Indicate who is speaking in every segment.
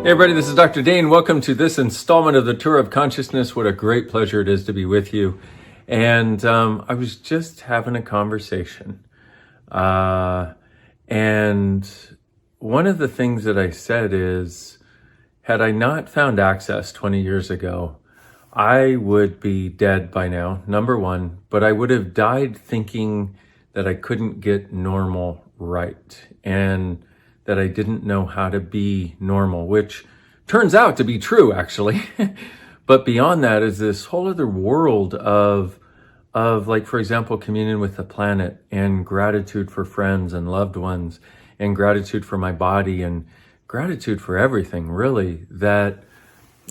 Speaker 1: Hey everybody, this is Dr. Dane. Welcome to this installment of the Tour of Consciousness. What a great pleasure it is to be with you. And I was just having a conversation. And one of the things that I said is, had I not found access 20 years ago, I would be dead by now, number one, but I would have died thinking that I couldn't get normal right. And that I didn't know how to be normal, which turns out to be true, actually. But beyond that is this whole other world of like, for example, communion with the planet and gratitude for friends and loved ones and gratitude for my body and gratitude for everything, really, that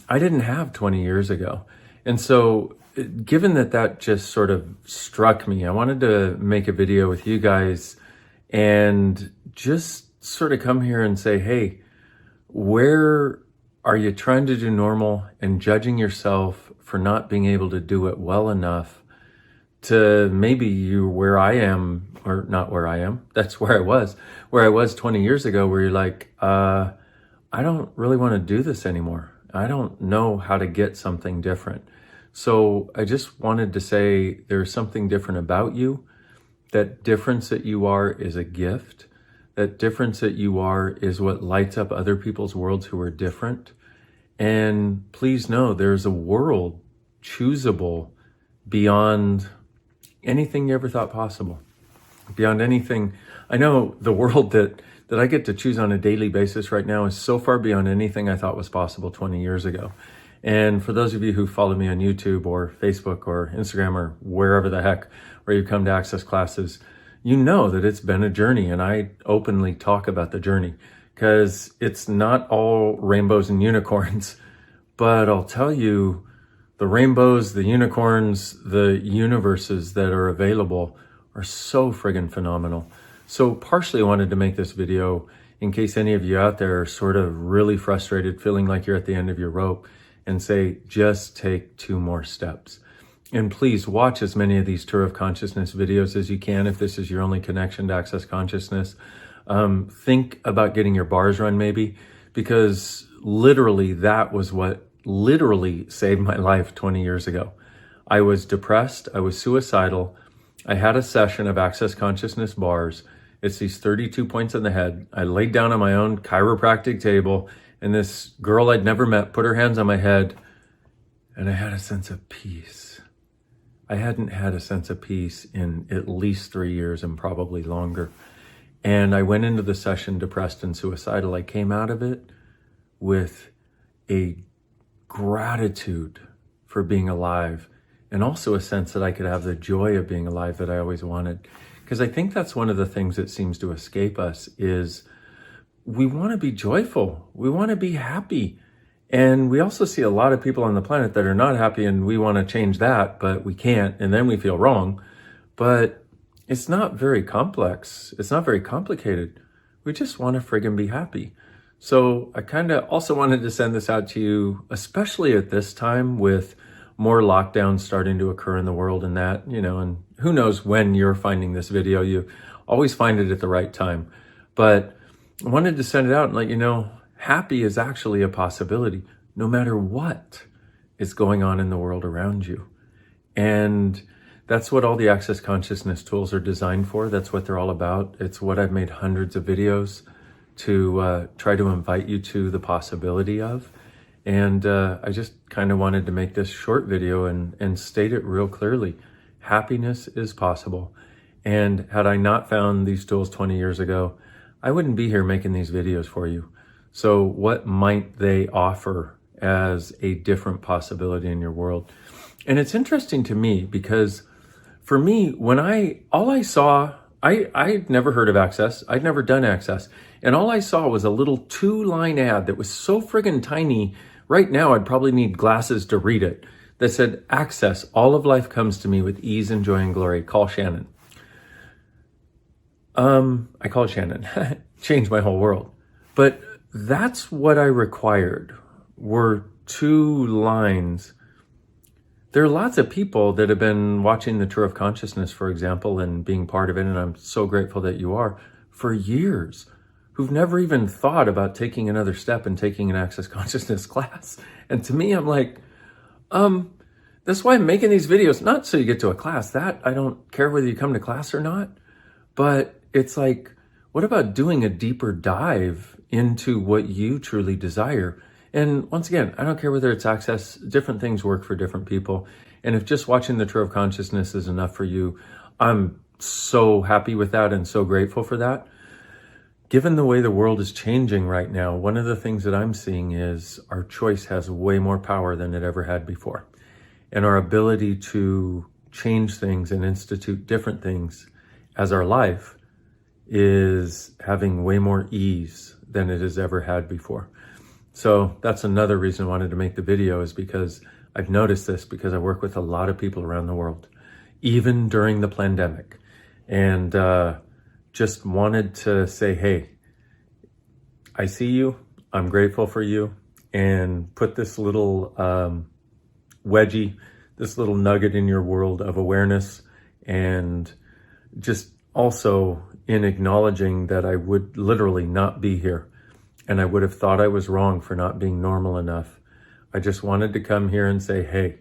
Speaker 1: I didn't have 20 years ago. And so given that that just sort of struck me, I wanted to make a video with you guys and just sort of come here and say, hey, where are you trying to do normal and judging yourself for not being able to do it well enough to maybe you where I am, or not where I am, that's where I was 20 years ago, where you're like, I don't really want to do this anymore. I don't know how to get something different. So I just wanted to say there's something different about you. That difference that you are is a gift. That difference that you are is what lights up other people's worlds who are different. And please know there's a world choosable beyond anything you ever thought possible. Beyond anything. I know the world that I get to choose on a daily basis right now is so far beyond anything I thought was possible 20 years ago. And for those of you who follow me on YouTube or Facebook or Instagram or wherever the heck where you come to access classes, you know that it's been a journey, and I openly talk about the journey because it's not all rainbows and unicorns, but I'll tell you the rainbows, the unicorns, the universes that are available are so friggin' phenomenal. So partially I wanted to make this video in case any of you out there are sort of really frustrated, feeling like you're at the end of your rope, and say, just take 2 more steps. And please watch as many of these Tour of Consciousness videos as you can if this is your only connection to Access Consciousness. Think about getting your bars run maybe, because literally that was what literally saved my life 20 years ago. I was depressed. I was suicidal. I had a session of Access Consciousness bars. It's these 32 points on the head. I laid down on my own chiropractic table, and this girl I'd never met put her hands on my head, and I had a sense of peace. I hadn't had a sense of peace in at least 3 years and probably longer. And I went into the session depressed and suicidal. I came out of it with a gratitude for being alive, and also a sense that I could have the joy of being alive that I always wanted. Because I think that's one of the things that seems to escape us is we want to be joyful. We want to be happy. And we also see a lot of people on the planet that are not happy, and we want to change that, but we can't, and then we feel wrong. But it's not very complex. It's not very complicated. We just want to friggin' be happy. So I kind of also wanted to send this out to you, especially at this time with more lockdowns starting to occur in the world and that, and who knows when you're finding this video. You always find it at the right time. But I wanted to send it out and let you know, happy is actually a possibility, no matter what is going on in the world around you. And that's what all the Access Consciousness tools are designed for. That's what they're all about. It's what I've made hundreds of videos to try to invite you to the possibility of. And I just kind of wanted to make this short video and state it real clearly. Happiness is possible. And had I not found these tools 20 years ago, I wouldn't be here making these videos for you. So what might they offer as a different possibility in your world? And it's interesting to me because for me, when I'd never heard of Access. I'd never done Access. And all I saw was a little 2-line ad that was so friggin' tiny. Right now, I'd probably need glasses to read it. That said, Access, all of life comes to me with ease and joy and glory. Call Shannon. I called Shannon. Changed my whole world. But that's what I required, were 2 lines. There are lots of people that have been watching the Tour of Consciousness, for example, and being part of it, and I'm so grateful that you are, for years, who've never even thought about taking another step and taking an Access Consciousness class. And to me, I'm like, that's why I'm making these videos, not so you get to a class. That I don't care whether you come to class or not, but it's like, what about doing a deeper dive into what you truly desire? And once again, I don't care whether it's Access, different things work for different people. And if just watching the Tour of Consciousness is enough for you, I'm so happy with that and so grateful for that. Given the way the world is changing right now, one of the things that I'm seeing is our choice has way more power than it ever had before. And our ability to change things and institute different things as our life is having way more ease than it has ever had before. So that's another reason I wanted to make the video, is because I've noticed this because I work with a lot of people around the world, even during the pandemic. And just wanted to say, hey, I see you, I'm grateful for you, and put this little wedgie, this little nugget in your world of awareness, and just also in acknowledging that I would literally not be here, and I would have thought I was wrong for not being normal enough. I just wanted to come here and say, hey,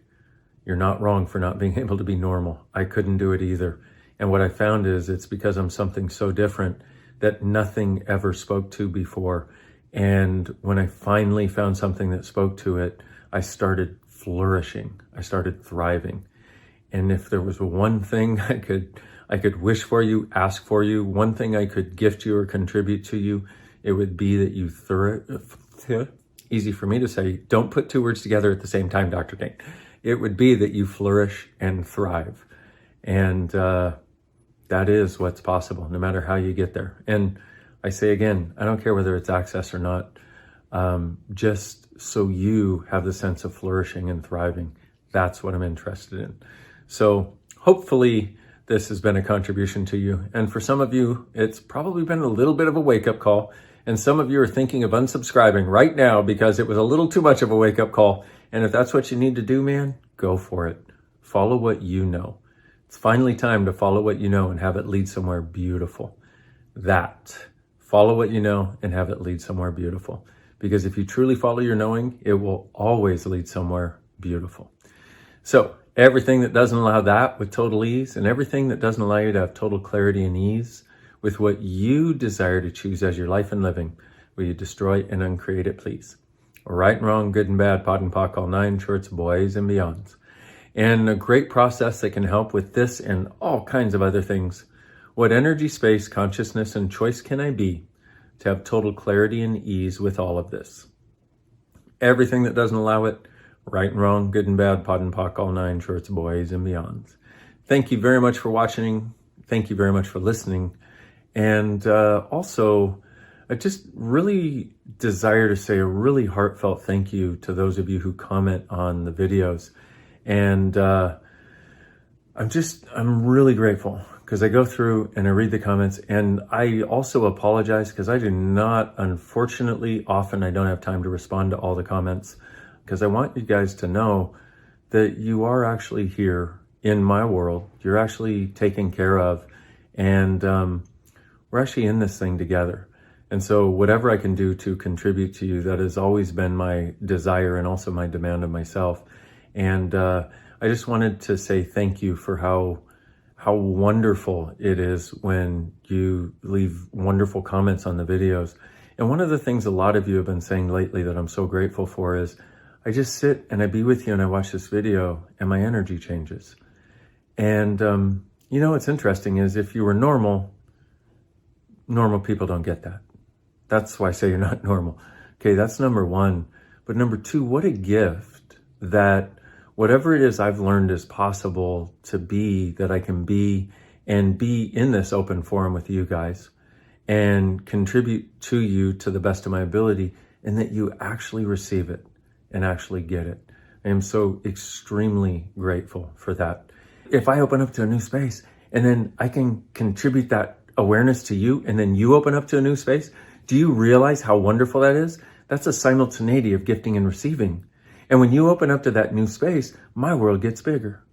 Speaker 1: you're not wrong for not being able to be normal. I couldn't do it either. And what I found is it's because I'm something so different that nothing ever spoke to before. And when I finally found something that spoke to it, I started flourishing. I started thriving. And if there was one thing I could wish for you, ask for you, one thing I could gift you or contribute to you, it would be that you easy for me to say, don't put two words together at the same time, Dr. Dane. It would be that you flourish and thrive. And that is what's possible, no matter how you get there. And I say again, I don't care whether it's Access or not, just so you have the sense of flourishing and thriving. That's what I'm interested in. So hopefully this has been a contribution to you. And for some of you, it's probably been a little bit of a wake-up call. And some of you are thinking of unsubscribing right now because it was a little too much of a wake-up call. And if that's what you need to do, man, go for it. Follow what you know. It's finally time to follow what you know and have it lead somewhere beautiful. Follow what you know and have it lead somewhere beautiful. Because if you truly follow your knowing, it will always lead somewhere beautiful. So everything that doesn't allow that with total ease, and everything that doesn't allow you to have total clarity and ease with what you desire to choose as your life and living, will you destroy and uncreate it, please? Right and wrong, good and bad, pot and pock, all nine shorts, boys and beyonds. And a great process that can help with this and all kinds of other things. What energy, space, consciousness, and choice can I be to have total clarity and ease with all of this? Everything that doesn't allow it, right and wrong, good and bad, pot and pock, all nine shorts, boys and beyonds. Thank you very much for watching. Thank you very much for listening. And also, I just really desire to say a really heartfelt thank you to those of you who comment on the videos. And I'm really grateful because I go through and I read the comments, and I also apologize because I do not, unfortunately, often I don't have time to respond to all the comments, because I want you guys to know that you are actually here in my world. You're actually taken care of, and we're actually in this thing together. And so whatever I can do to contribute to you, that has always been my desire and also my demand of myself. And I just wanted to say thank you for how wonderful it is when you leave wonderful comments on the videos. And one of the things a lot of you have been saying lately that I'm so grateful for is I just sit and I be with you and I watch this video and my energy changes. And you know what's interesting is if you were normal people don't get that. That's why I say you're not normal. Okay, that's number one. But number two, what a gift that whatever it is I've learned is possible to be, that I can be and be in this open forum with you guys and contribute to you to the best of my ability, and that you actually receive it and actually get it. I am so extremely grateful for that. If I open up to a new space and then I can contribute that awareness to you, and then you open up to a new space, do you realize how wonderful that is? That's a simultaneity of gifting and receiving. And when you open up to that new space, my world gets bigger.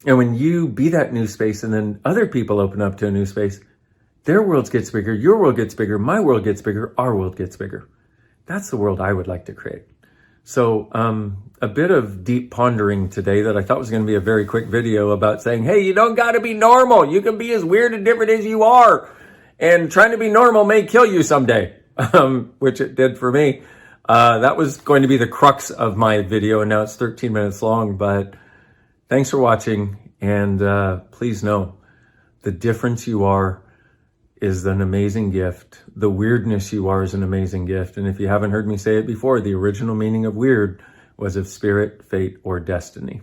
Speaker 1: And when you be that new space and then other people open up to a new space, Their world gets bigger, your world gets bigger, my world gets bigger, our world gets bigger. That's the world I would like to create. So a bit of deep pondering today that I thought was going to be a very quick video about saying, hey, you don't got to be normal. You can be as weird and different as you are. And trying to be normal may kill you someday, which it did for me. That was going to be the crux of my video, and now it's 13 minutes long. But thanks for watching, and please know the difference you are is an amazing gift. The weirdness you are is an amazing gift. And if you haven't heard me say it before, the original meaning of weird was of spirit, fate, or destiny.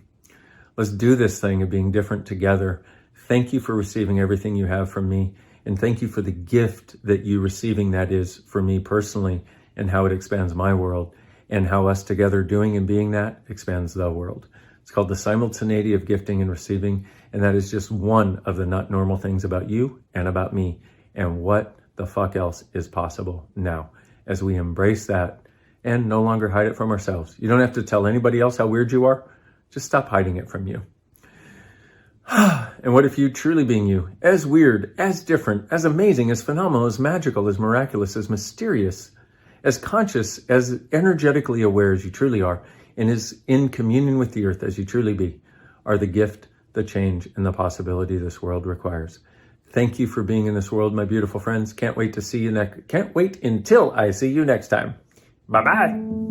Speaker 1: Let's do this thing of being different together. Thank you for receiving everything you have from me. And thank you for the gift that you receiving that is for me personally, and how it expands my world, and how us together doing and being that expands the world. It's called the simultaneity of gifting and receiving. And that is just one of the not normal things about you and about me. And what the fuck else is possible now as we embrace that and no longer hide it from ourselves. You don't have to tell anybody else how weird you are. Just stop hiding it from you. And what if you truly being you, as weird, as different, as amazing, as phenomenal, as magical, as miraculous, as mysterious, as conscious, as energetically aware as you truly are, and is in communion with the earth as you truly be, are the gift, the change, and the possibility this world requires. Thank you for being in this world, my beautiful friends. Can't wait until I see you next time. Bye-bye.